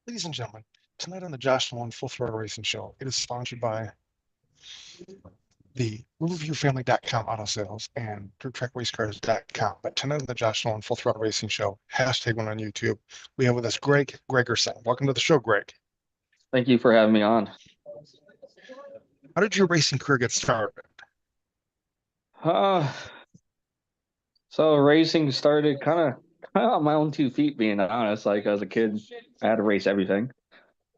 Ladies and gentlemen, tonight on the Josh Nolan Full Throttle Racing Show, it is sponsored by the RiverviewFamily.com auto sales and DirtTrackRaceCars.com. But tonight on the Josh Nolan Full Throttle Racing Show, hashtag one on YouTube, we have with us Greg Gregerson. Welcome to the show, Greg. Thank you for having me on. How did your racing career get started? Uh, so racing started kind of on my own 2 feet, being honest. Like as a kid, I had to race everything,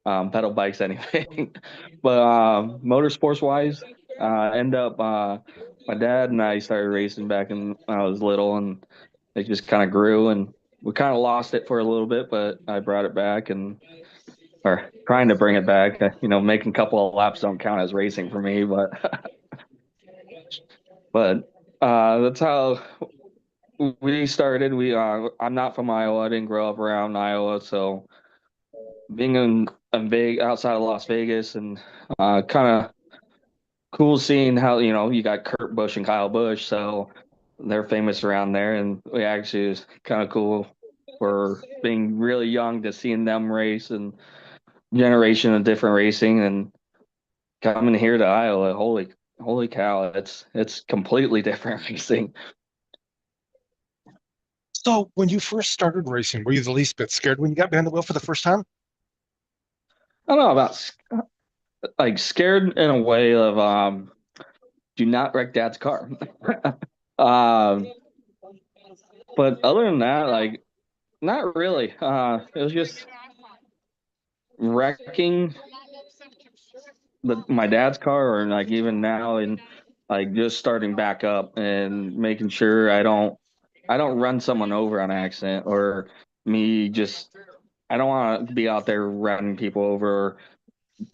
pedal bikes, anything. But motorsports wise, end up my dad and I started racing back when I was little, and it just kind of grew, and we kind of lost it for a little bit, but I brought it back and or trying to bring it back. Making a couple of laps don't count as racing for me, but that's how we started. I'm not from Iowa. I didn't grow up around Iowa, so being in outside of Las Vegas, and kind of cool seeing how you got Kurt Busch and Kyle Busch, so they're famous around there, and we actually it was kind of cool for being really young to seeing them race and generation of different racing, and coming here to Iowa. Holy cow! It's completely different racing. So, when you first started racing, were you the least bit scared when you got behind the wheel for the first time? I don't know about like scared in a way of do not wreck dad's car. um but other than that, like, not really. It was just wrecking my dad's car, or like even now, and like just starting back up and making sure I don't run someone over on accident, or me just I don't want to be out there running people over or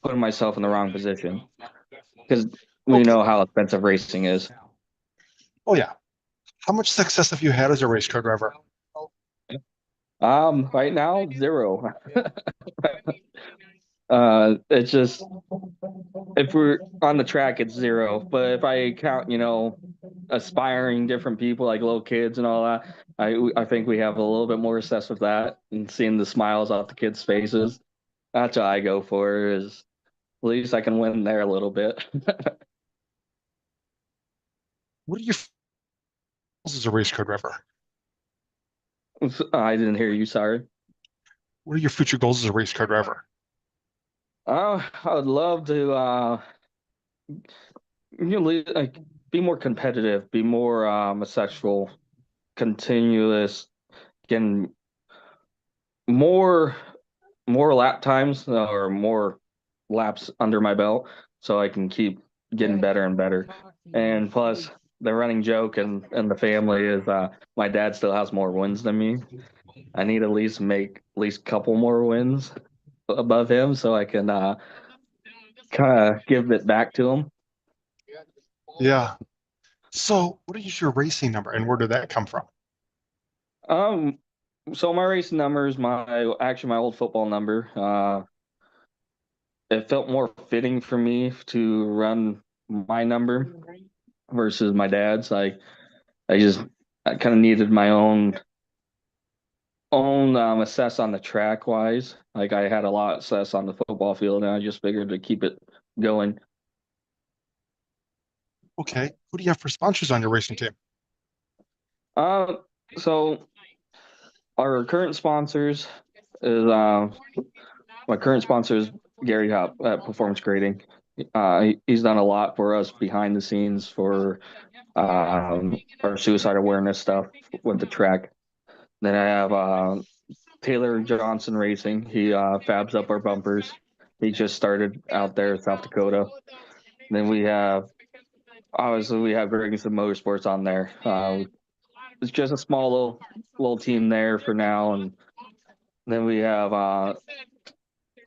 putting myself in the wrong position, because we Okay. know how expensive racing is. Oh, yeah. How much success have you had as a race car driver? Right now, zero. It's just if we're on the track, it's zero. But if I count, aspiring different people like little kids and all that, I think we have a little bit more success with that, and seeing the smiles off the kids' faces. That's what I go for. Is at least I can win there a little bit. What are your goals as a race car driver? I didn't hear you. Sorry. What are your future goals as a race car driver? I would love to like be more competitive, be more a sexual, continuous, getting more more lap times, or more laps under my belt, so I can keep getting better and better. And plus, the running joke and the family is my dad still has more wins than me. I need at least make at least a couple more wins above him, so I can kind of give it back to him. Yeah. So, what is your racing number and where did that come from? Um, so my race number is my old football number. It felt more fitting for me to run my number versus my dad's. I just I kind of needed my own assess on the track wise. Like I had a lot of assess on the football field, and I just figured to keep it going. Okay. Who do you have for sponsors on your racing team? Uh, so our current sponsors is my current sponsor is Gary Hop at Performance Grading. He's done a lot for us behind the scenes for our suicide awareness stuff with the track. Then I have Taylor Johnson Racing. He fabs up our bumpers. He just started out there in South Dakota. Then we have obviously we have Gregerson Motorsports on there. It's just a small little team there for now, and then we have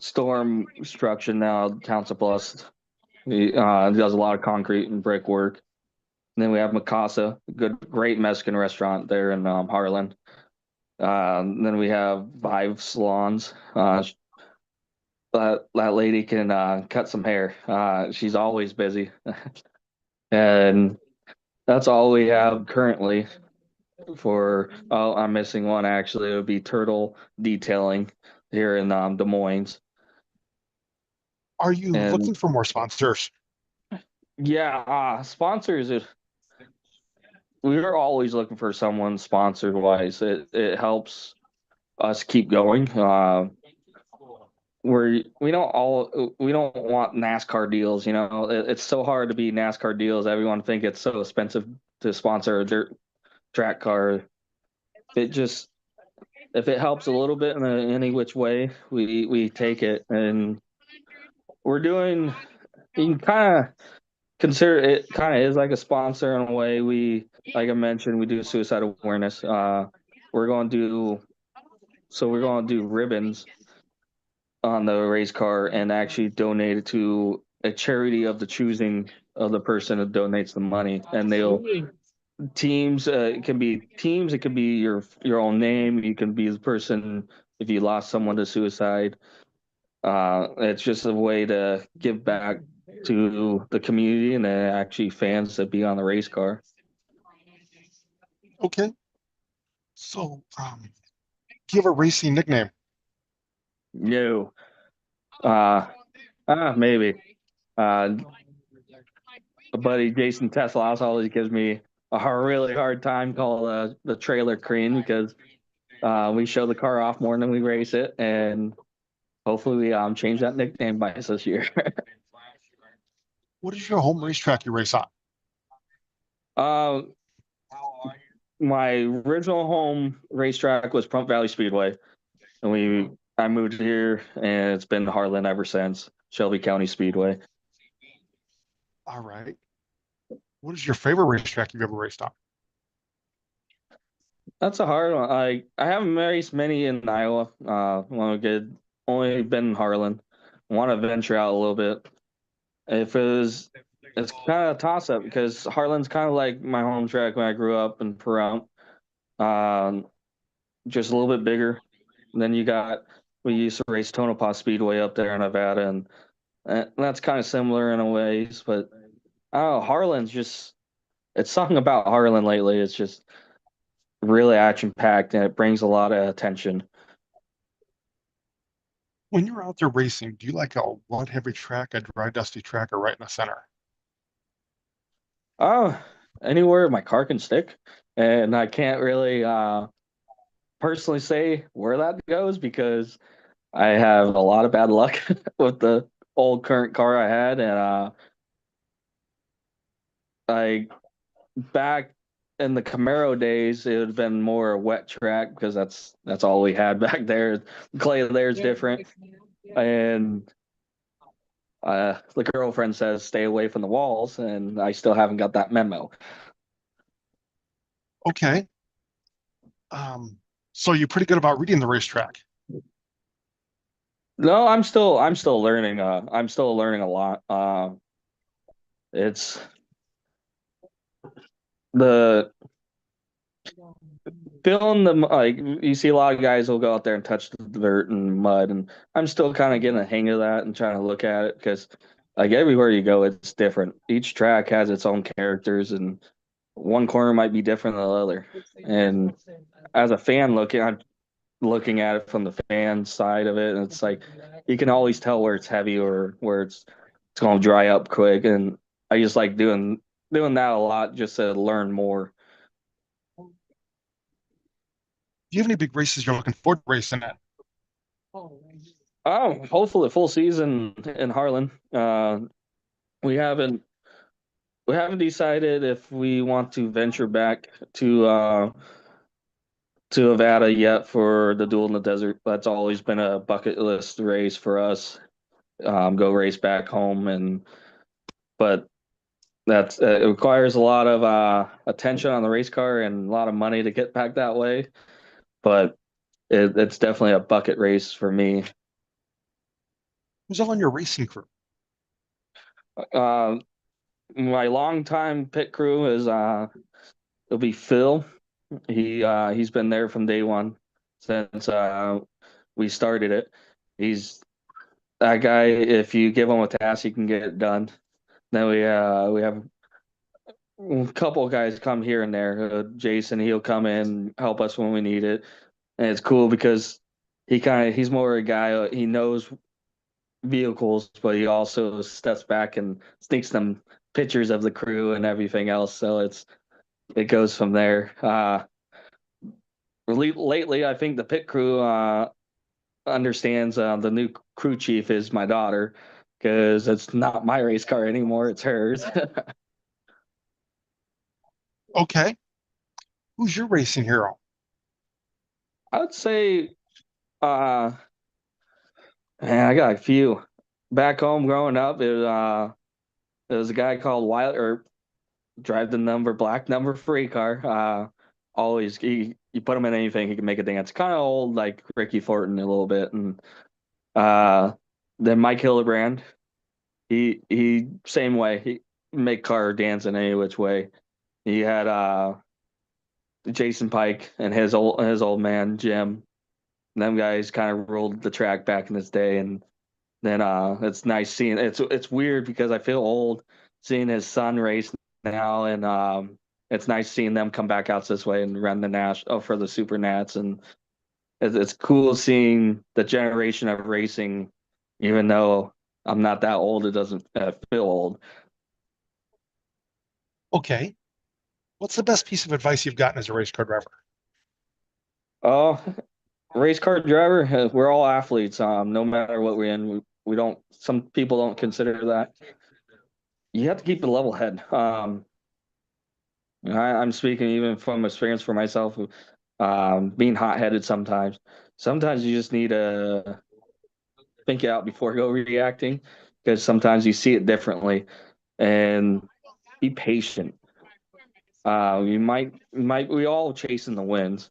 Storm Construction now, Townsend Plus. He does a lot of concrete and brick work. And then we have Mikasa, a great Mexican restaurant there in Harlan. Then we have Vive Salons. That lady can cut some hair. She's always busy, and that's all we have currently. For Oh, I'm missing one actually. It would be Turtle Detailing. here in Des Moines. Are you And looking for more sponsors? yeah, sponsors. We're always looking for someone sponsored wise. It helps us keep going. We don't want NASCAR deals. It's so hard to be NASCAR deals. Everyone think it's so expensive to sponsor a dirt track car. It just if it helps a little bit in any which way, we take it. And we're doing. You can kind of consider it kind of is like a sponsor in a way. Like I mentioned, we do suicide awareness. We're going to do we're going to do ribbons on the race car and actually donate it to a charity of the choosing of the person that donates the money. And they'll teams. It can be teams. It could be your own name. You can be the person if you lost someone to suicide. It's just a way to give back to the community and actually fans that be on the race car. Okay. So, do you have a racing nickname? No, uh, maybe. Uh, a buddy Jason Tesla always gives me a really hard time called the trailer crane because we show the car off more than we race it, and hopefully we change that nickname by us this year. What is your home racetrack you race on? uh, my original home racetrack was Plum Valley Speedway, and I moved here, and it's been Harlan ever since. Shelby County Speedway. All right. What is your favorite racetrack you've ever raced on? That's a hard one. I haven't raced many in Iowa. Want to get only been in Harlan. Want to venture out a little bit. If it was, it's kind of a toss up because Harlan's kind of like my home track when I grew up in Pahrump. Um, just a little bit bigger. And then we used to race Tonopah Speedway up there in Nevada, and that's kind of similar in a ways. But I don't know, Harlan's just it's something about Harlan lately. It's just really action packed and it brings a lot of attention. When you're out there racing, do you like a wet heavy track, a dry dusty track, or right in the center? Oh, anywhere my car can stick, and I can't really personally say where that goes because I have a lot of bad luck with the old current car I had, and I back in the Camaro days, it would have been more a wet track because that's all we had back there. Clay there's different, and the girlfriend says stay away from the walls, and I still haven't got that memo. Okay. Um, so you're pretty good about reading the racetrack. No, I'm still learning. I'm still learning a lot. It's the feeling the like you see a lot of guys will go out there and touch the dirt and mud, and I'm still kind of getting a hang of that and trying to look at it because like everywhere you go, it's different. Each track has its own characters, and one corner might be different than the other. And as a fan I'm looking at it from the fan side of it, and it's like you can always tell where it's heavy or where it's going to dry up quick. And I just like doing that a lot just to learn more. Do you have any big races you're looking forward to racing at? Oh, hopefully full season in Harlan. We haven't we haven't decided if we want to venture back to Nevada yet for the Duel in the Desert. That's always been a bucket list race for us. Go race back home, and but that's it requires a lot of attention on the race car and a lot of money to get back that way. But it's definitely a bucket race for me. Who's all on your racing crew? Uh, my longtime pit crew is it'll be Phil. He's been there from day one since we started it. He's that guy. If you give him a task, he can get it done. Then we have a couple of guys come here and there. Jason, he'll come in help us when we need it, and it's cool because he's more a guy, he knows vehicles, but he also steps back and sneaks them pictures of the crew and everything else. So it goes from there. Lately, I think the pit crew understands the new crew chief is my daughter because it's not my race car anymore; it's hers. Okay. Who's your racing hero? I would say, uh, man, I got a few. Back home growing up, there was a guy called Wild or drive the number black number free car. Always you put him in anything, he can make a dance. Kind of old like Ricky Thornton a little bit, and uh, then Mike Hildebrand. He same way. He make car dance in any which way. He had Jason Pike and his old man Jim. Them guys kind of ruled the track back in this day, and then it's nice seeing it's weird because I feel old seeing his son race now, and it's nice seeing them come back out this way and run the Nash for the Super Nats, and it's cool seeing the generation of racing, even though I'm not that old, it doesn't feel old. Okay. What's the best piece of advice you've gotten as a race car driver? Oh, race car driver, we're all athletes. No matter what we're in, we don't. Some people don't consider that. You have to keep a level head. I'm speaking even from experience for myself, being hot-headed sometimes. Sometimes you just need to think it out before go reacting, because sometimes you see it differently, and be patient. We all chasing the wins.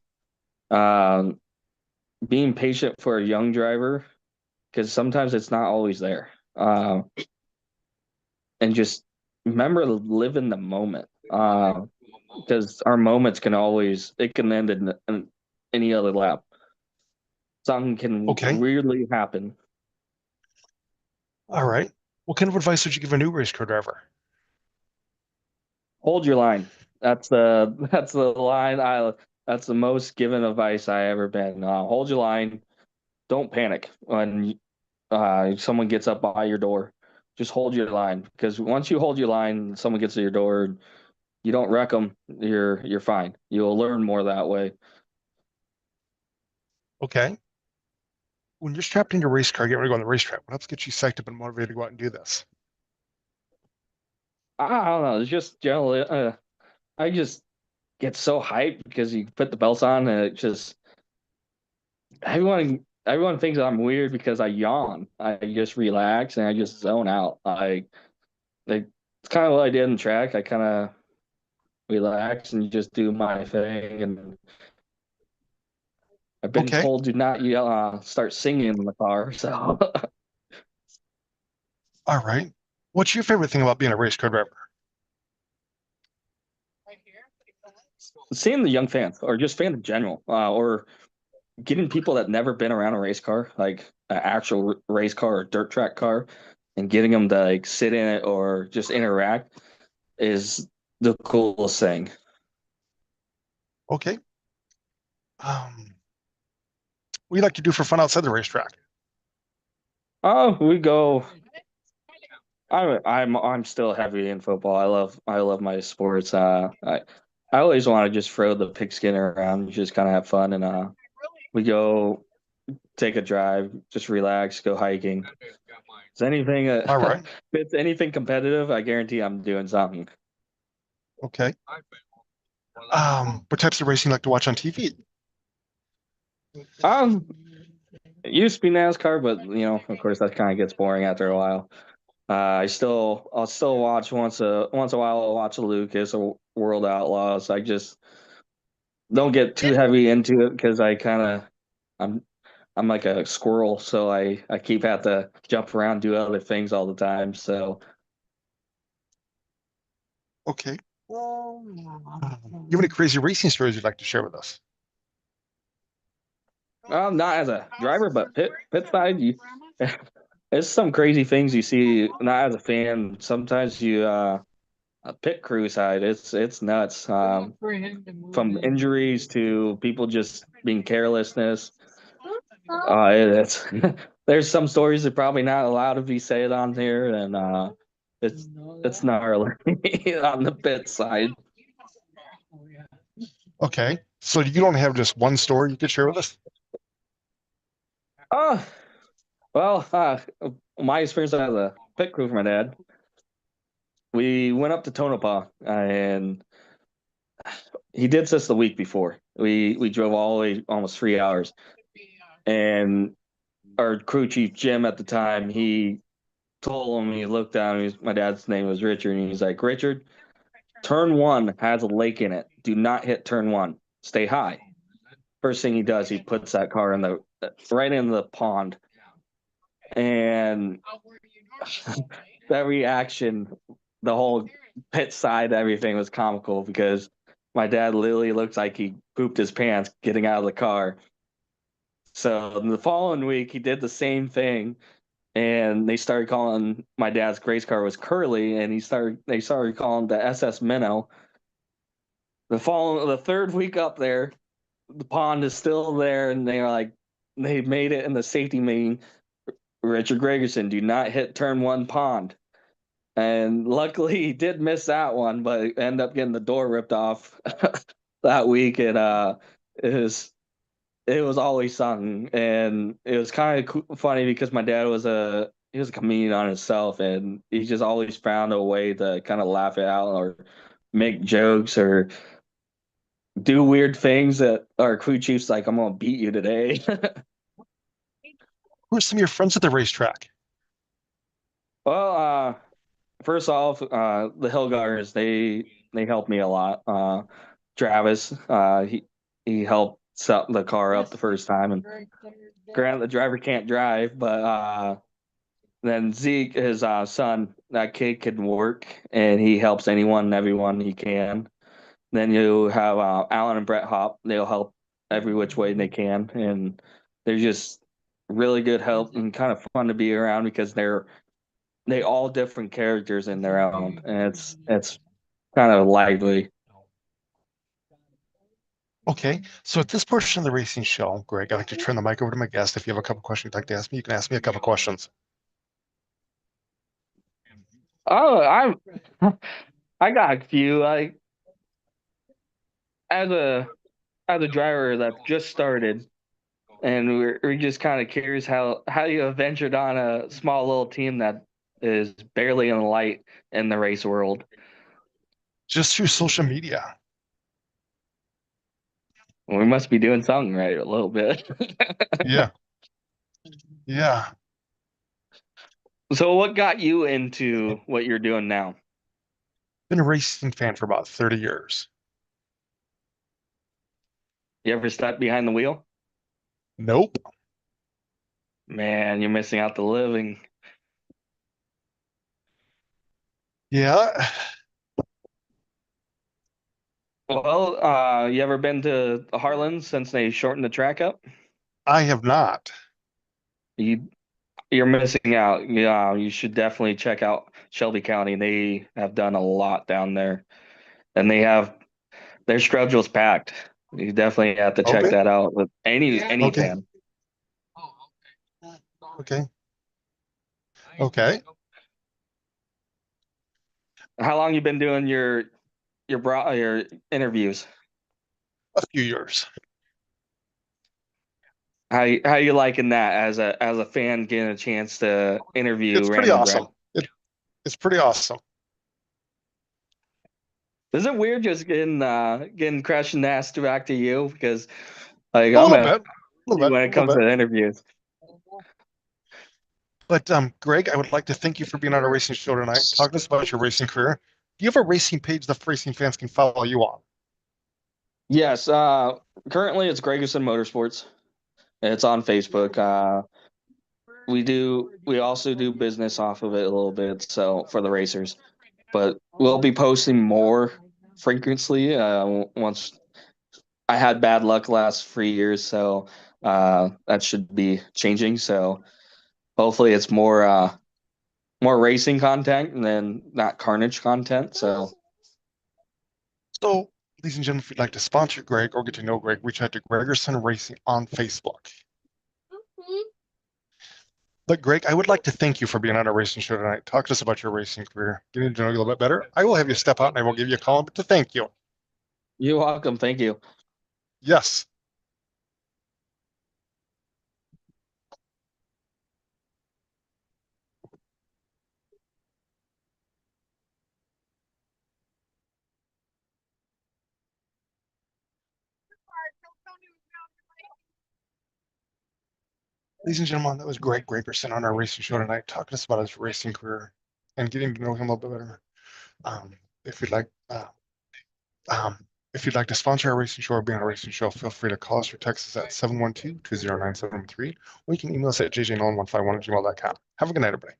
Um, Being patient for a young driver, because sometimes it's not always there. And just remember to live in the moment. Because our moments can always it can end in any other lap. Something can Okay. weirdly happen. All right. What kind of advice would you give a new race car driver? Hold your line. That's the line I that's the most given advice I ever been. Hold your line. Don't panic when someone gets up by your door. Just hold your line because once you hold your line, someone gets to your door. You don't wreck them. You're fine. You'll learn more that way. Okay. When you're strapped in your race car, getting ready to go on the racetrack, what helps get you psyched up and motivated to go out and do this? I don't know. It's just generally. I just get so hyped because you put the belts on and it just everyone thinks I'm weird because I yawn. I just relax and I just zone out. Like it's kind of what I did in track. I kind of relax and just do my thing. And I've been Okay. told do not yell, start singing in the car. So All right. What's your favorite thing about being a race car driver? seeing the young fans or just fans in general, or getting people that never been around a race car, like an actual race car or dirt track car, and getting them to like sit in it or just interact is the coolest thing. Okay. What do you like to do for fun outside the racetrack? Oh, we go. I'm still heavy in football. I love my sports. I always want to just throw the pigskin around, just kind of have fun, and we go take a drive, just relax, go hiking. Is anything All if right. it's anything competitive, I guarantee I'm doing something. Okay. What types of racing you like to watch on TV? Um, it used to be NASCAR, but of course, that kind of gets boring after a while. I'll still watch once a while. I'll watch a Lucas or World Outlaws. I just don't get too heavy into it because I'm I'm like a squirrel, so I keep have to jump around, do other things all the time. So Okay. You have any crazy racing stories you'd like to share with us? not as a driver, but pit side, you it's some crazy things you see. Not as a fan, sometimes you a pit crew side, it's nuts. From injuries to people just being carelessness. It's there's some stories that probably not allowed to be said on here, and it's it's gnarly on the pit side. Okay. So you don't have just one story you could share with us? Oh, well, my experience as a pit crew for my dad, we went up to Tonopah, and he did this the week before. We drove all the way almost 3 hours, and our crew chief Jim at the time, he told him, he looked down, my dad's name was Richard, and he's like, Richard, turn one has a lake in it. Do not hit turn one. Stay high. First thing he does, he puts that car in the right in the pond, and that reaction, the whole pit side, everything was comical because my dad literally looks like he pooped his pants getting out of the car. So the following week, he did the same thing, and they started calling my dad's race car was Curly, and they started calling the SS Minnow. The third week up there, the pond is still there, and they're like, they made it in the safety meeting. Richard Gregerson, do not hit turn one pond. And luckily he did miss that one, but ended up getting the door ripped off that week. And it was always something. And it was kind of funny because my dad was he was a comedian on himself, and he just always found a way to kind of laugh it out or make jokes or do weird things that our crew chief's like, I'm gonna beat you today. Who are some of your friends at the racetrack? Well, first off, the Hillgars, they helped me a lot. Travis, he helped set the car up the first time, and granted the driver can't drive, but then Zeke, his son, that kid can work, and he helps anyone and everyone he can. Then you have Alan and Brett Hop; they'll help every which way they can, and they're just really good help and kind of fun to be around because they all different characters in their own, and it's kind of lively. Okay. So at this portion of the racing show, Greg, I'd like to turn the mic over to my guest. If you have a couple questions you'd like to ask me, you can ask me a couple questions. Oh, I got a few. Like as a as a driver that just started, and we're just kind of curious how you have ventured on a small little team that is barely in the light in the race world. Just through social media. We must be doing something right a little bit. Yeah. Yeah. So, what got you into what you're doing now? Been a racing fan for about 30 years. You ever stepped behind the wheel? Nope. Man, you're missing out the living. Yeah. Well, you ever been to Harlan since they shortened the track up? I have not. You you're missing out. Yeah, you should definitely check out Shelby County. They have done a lot down there, and their schedule's packed. You definitely have to check Okay. that out with any Okay. fan. Okay. Okay. How long you been doing your interviews? A few years. How you liking that as a fan getting a chance to interview It's pretty random drivers? awesome. It's pretty awesome. Is it weird just getting question asked back to you because like A I'm little a bit. A little bit. when A it little comes bit. to interviews. But Greg, I would like to thank you for being on our racing show tonight. Talk to us about your racing career. Do you have a racing page the racing fans can follow you on? Yes, currently it's Gregerson Motorsports. It's on Facebook. We also do business off of it a little bit, so for the racers. But we'll be posting more frequently. Once I had bad luck last 3 years, so that should be changing. So hopefully it's more racing content and then not carnage content. So So, ladies and gentlemen, if you'd like to sponsor Greg or get to know Greg, reach out to Gregerson Racing on Facebook. Look, Greg, I would like to thank you for being on our racing show tonight. Talk to us about your racing career, getting to know you a little bit better. I will have you step out and I will give you a call to thank you. You're welcome. Thank you. Yes. Ladies and gentlemen, that was Greg Gregerson on our racing show tonight, talking to us about his racing career and getting to know him a little bit better. Um, if you'd like, um, if you'd like to sponsor our racing show or be on a racing show, feel free to call us or text us at 712-209-713, or you can email us at jjnolan151@gmail.com. Have a good night, everybody.